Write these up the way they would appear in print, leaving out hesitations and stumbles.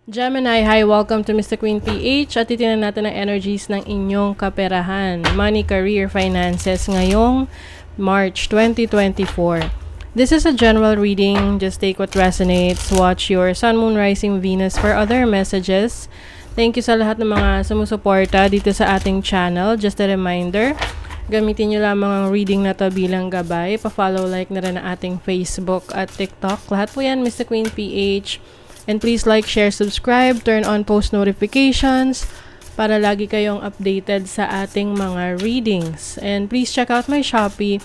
Gemini, hi! Welcome to Mr. Queen PH at titingnan natin ang energies ng inyong kaperahan, money, career, finances ngayong March 2024. This is a general reading. Just take what resonates. Watch your Sun, Moon, Rising, Venus for other messages. Thank you sa lahat ng mga sumusuporta dito sa ating channel. Just a reminder, gamitin nyo lamang ang reading na to bilang gabay. Pa-follow, like na rin ang ating Facebook at TikTok. Lahat po yan, Mr. Queen PH. And please like, share, subscribe, turn on post notifications para lagi kayong updated sa ating mga readings. And please check out my Shopee.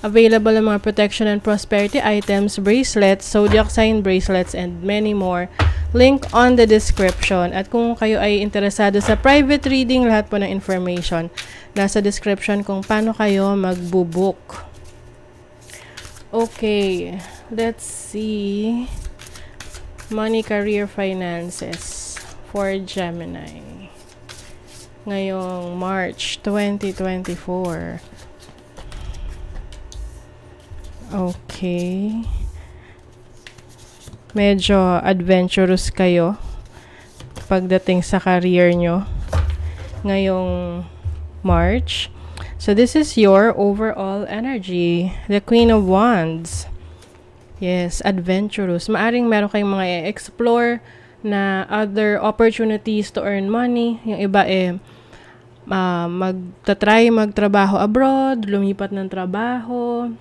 Available ang mga protection and prosperity items, bracelets, zodiac sign bracelets, and many more. Link on the description. At kung kayo ay interesado sa private reading, lahat po ng information nasa description kung paano kayo magbubook. Okay, let's see. Money, career, finances for Gemini ngayong March 2024. Okay. Medyo adventurous kayo pagdating sa career nyo ngayong March. So this is your overall energy. The Queen of Wands. Yes, adventurous. Maaring meron kayong mga explore na other opportunities to earn money. Yung iba magta-try magtrabaho abroad, lumipat ng trabaho,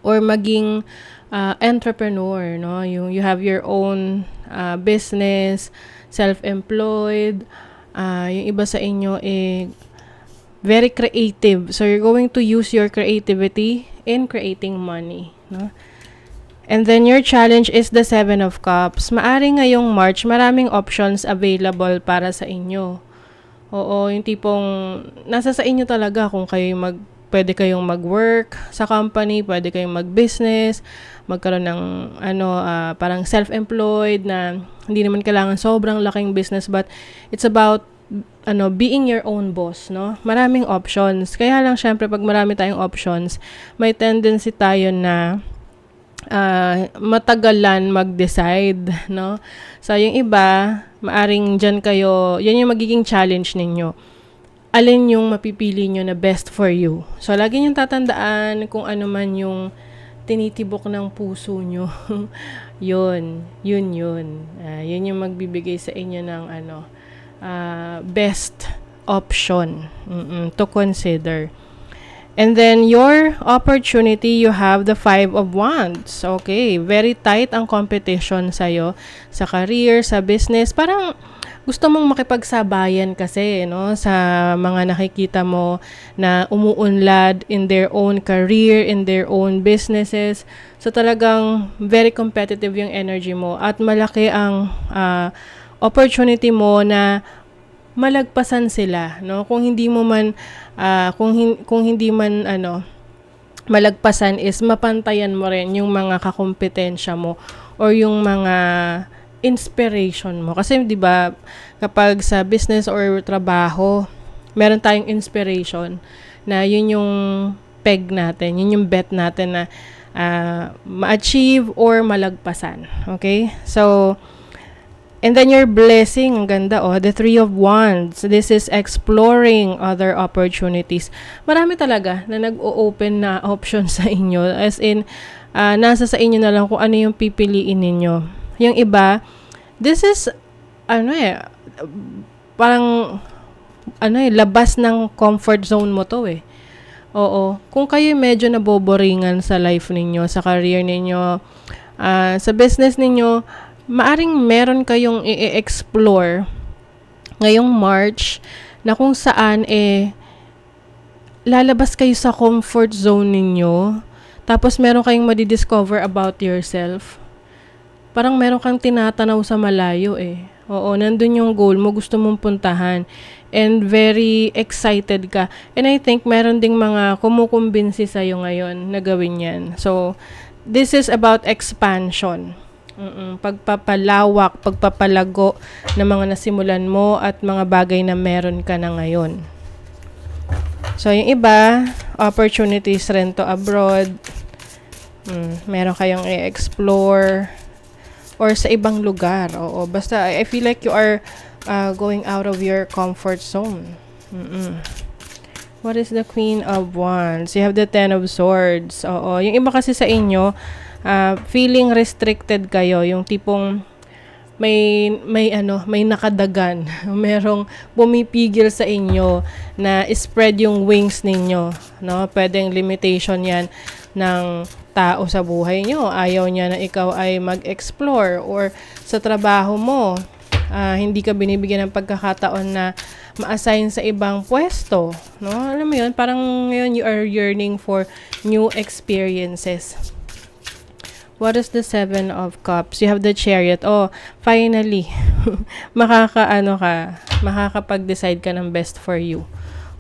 or maging entrepreneur, no? You have your own business, self-employed. Yung iba sa inyo very creative. So you're going to use your creativity in creating money, no? And then your challenge is the 7 of Cups. Maaring ngayong March, maraming options available para sa inyo. Oo, yung tipong nasa sa inyo talaga kung kayo pwede kayong mag-work sa company, pwede kayong mag-business, magkaroon ng parang self-employed na hindi naman kailangan sobrang laking business, but it's about being your own boss, no? Maraming options. Kaya lang syempre pag marami tayong options, may tendency tayo na matagalan mag-decide, no? So, yung iba, maaring dyan kayo, yan yung magiging challenge ninyo. Alin yung mapipili nyo na best for you? So, lagi nyo tatandaan kung ano man yung tinitibok ng puso nyo. yun. Yun yung magbibigay sa inyo ng best option to consider. And then, your opportunity, you have the 5 of Wands. Okay, very tight ang competition sa'yo sa career, sa business. Parang gusto mong makipagsabayan kasi, no? Sa mga nakikita mo na umuunlad in their own career, in their own businesses. So, talagang very competitive yung energy mo. At malaki ang opportunity mo na malagpasan sila, no? Kung hindi mo man kung hindi man malagpasan is mapantayan mo rin yung mga kakompetensya mo or yung mga inspiration mo. Kasi 'di ba, kapag sa business or trabaho, meron tayong inspiration na yun yung peg natin, yun yung bet natin na ma-achieve or malagpasan. Okay? So, and then your blessing, ang ganda the 3 of Wands. This is exploring other opportunities. Marami talaga na nag-o-open na options sa inyo. As in, nasa sa inyo na lang kung ano yung pipiliin ninyo. Yung iba, this is, parang, labas ng comfort zone mo to Oo. Kung kayo medyo naboboringan sa life ninyo, sa career ninyo, sa business ninyo, maaring meron kayong i-explore ngayong March na kung saan lalabas kayo sa comfort zone ninyo, tapos meron kayong madidiscover about yourself. Parang meron kang tinatanaw sa malayo Oo, nandun yung goal mo, gusto mong puntahan, and very excited ka. And I think meron ding mga kumukumbinsi sa'yo ngayon na gawin yan. So, this is about expansion. Pagpapalawak, pagpapalago ng mga nasimulan mo at mga bagay na meron ka na ngayon. So, yung iba, opportunities rin to abroad. Meron kayong i-explore. or sa ibang lugar. Oo, basta I feel like you are going out of your comfort zone. What is the Queen of Wands? You have the Ten of Swords. Oo, yung iba kasi sa inyo, feeling restricted kayo, yung tipong may nakadagan, merong pumipigil sa inyo na spread yung wings ninyo, no? Pwedeng limitation 'yan ng tao sa buhay nyo. Ayaw niya na ikaw ay mag-explore, or sa trabaho mo, hindi ka binibigyan ng pagkakataon na ma-assign sa ibang pwesto, no? Alam mo 'yun, parang ngayon you are yearning for new experiences. What is the Seven of Cups? You have the Chariot. Oh, finally, makakapag-decide ka ng best for you.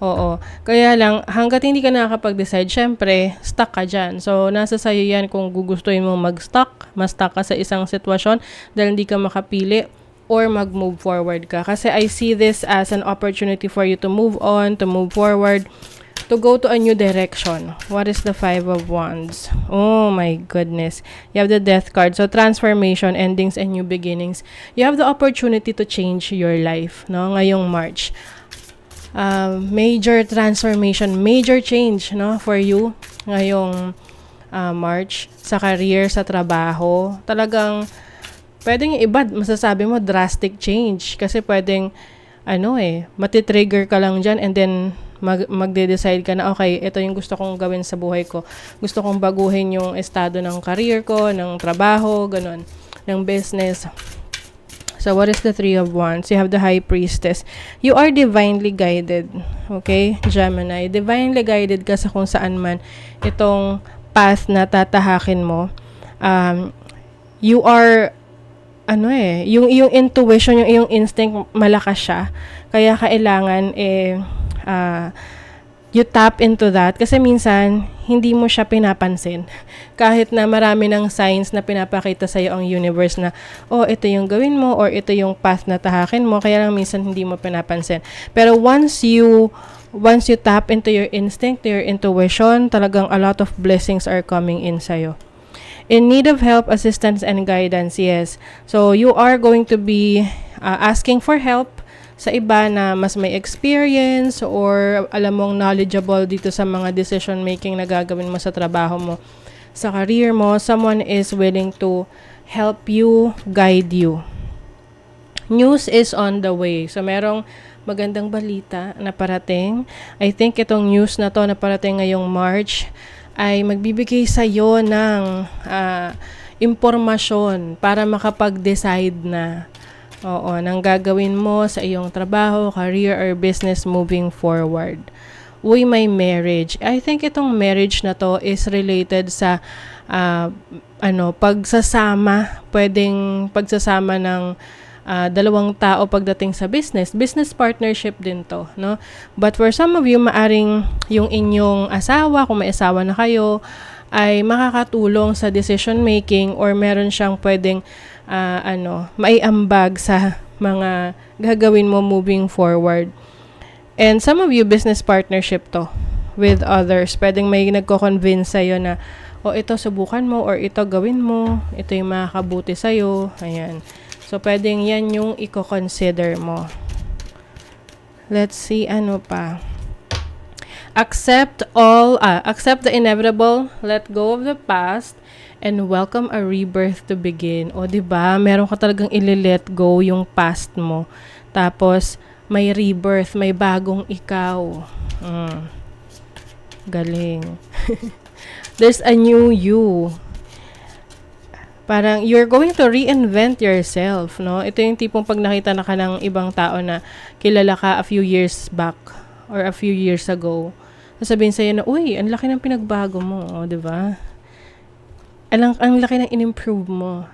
Oo. Kaya lang, hanggat hindi ka nakakapag-decide, syempre, stuck ka dyan. So, nasa sayo yan kung gugustuhin mong ma-stuck ka sa isang sitwasyon dahil hindi ka makapili, or mag-move forward ka. Kasi I see this as an opportunity for you to move on, to move forward, to go to a new direction. What is the Five of Wands? Oh my goodness. You have the Death card. So, transformation, endings, and new beginnings. You have the opportunity to change your life, no? Ngayong March. Major transformation, major change, no? For you ngayong March. Sa career, sa trabaho. Talagang, pwedeng yung iba, masasabi mo, drastic change. Kasi pwedeng, matitrigger ka lang dyan, and then, magde-decide ka na, okay, ito yung gusto kong gawin sa buhay ko. Gusto kong baguhin yung estado ng career ko, ng trabaho, ganun, ng business. So, what is the Three of Wands? You have the High Priestess. You are divinely guided. Okay, Gemini. Divinely guided ka sa kung saan man itong path na tatahakin mo. You are, yung intuition, yung instinct, malakas siya. Kaya kailangan, you tap into that, kasi minsan hindi mo siya pinapansin kahit na marami ng signs na pinapakita sa iyo ang universe na ito yung gawin mo, or ito yung path na tahakin mo, kaya lang minsan hindi mo pinapansin. Pero once you tap into your instinct, your intuition, talagang a lot of blessings are coming in sa iyo. In need of help, assistance, and guidance, yes. So you are going to be asking for help sa iba na mas may experience, or alam mong knowledgeable dito sa mga decision making na gagawin mo sa trabaho mo, sa career mo. Someone is willing to help you, guide you. News is on the way. So, merong magandang balita na parating. I think itong news na to na parating ngayong March ay magbibigay sa iyo ng impormasyon para makapag-decide na nang gagawin mo sa iyong trabaho, career, or business moving forward. May marriage. I think itong marriage na to is related sa pagsasama. Pwedeng pagsasama ng dalawang tao pagdating sa business partnership din to, no? But for some of you, maaring yung inyong asawa, kung may asawa na kayo, ay makakatulong sa decision making, or meron siyang pwedeng maiambag sa mga gagawin mo moving forward. And some of you, business partnership to with others. Pwedeng may nagko-convince sa'yo na, ito subukan mo, or ito gawin mo, ito yung makakabuti sa'yo. Ayan. So, pwedeng yan yung i-consider mo. Let's see, ano pa. Accept the inevitable, let go of the past, and welcome a rebirth to begin. O, diba? Meron ka talagang i-let go yung past mo. Tapos, may rebirth, may bagong ikaw. Galing. There's a new you. Parang, you're going to reinvent yourself, no? Ito yung tipong pag nakita na ka ng ibang tao na kilala ka a few years back, or a few years ago. Sasabihin sa'yo na, uy, ang laki ng pinagbago mo, o, diba? Ang laki ng in-improve mo.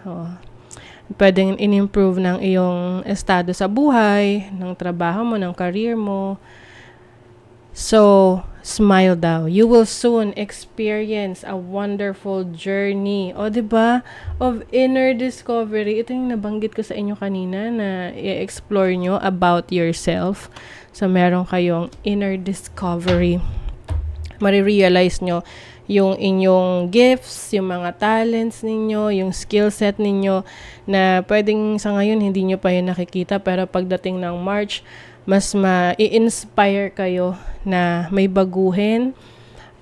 Pwedeng in-improve ng iyong estado sa buhay, ng trabaho mo, ng career mo. So, smile daw. You will soon experience a wonderful journey. O, diba? Of inner discovery. Ito yung nabanggit ko sa inyo kanina na i-explore nyo about yourself. So, meron kayong inner discovery. Marirealize nyo yung inyong gifts, yung mga talents ninyo, yung skill set ninyo na pwedeng sa ngayon hindi nyo pa yun nakikita pero pagdating ng March, mas ma-i-inspire kayo na may baguhin,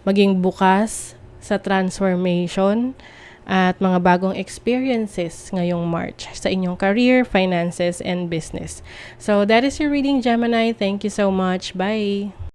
maging bukas sa transformation at mga bagong experiences ngayong March sa inyong career, finances, and business. So that is your reading, Gemini. Thank you so much. Bye!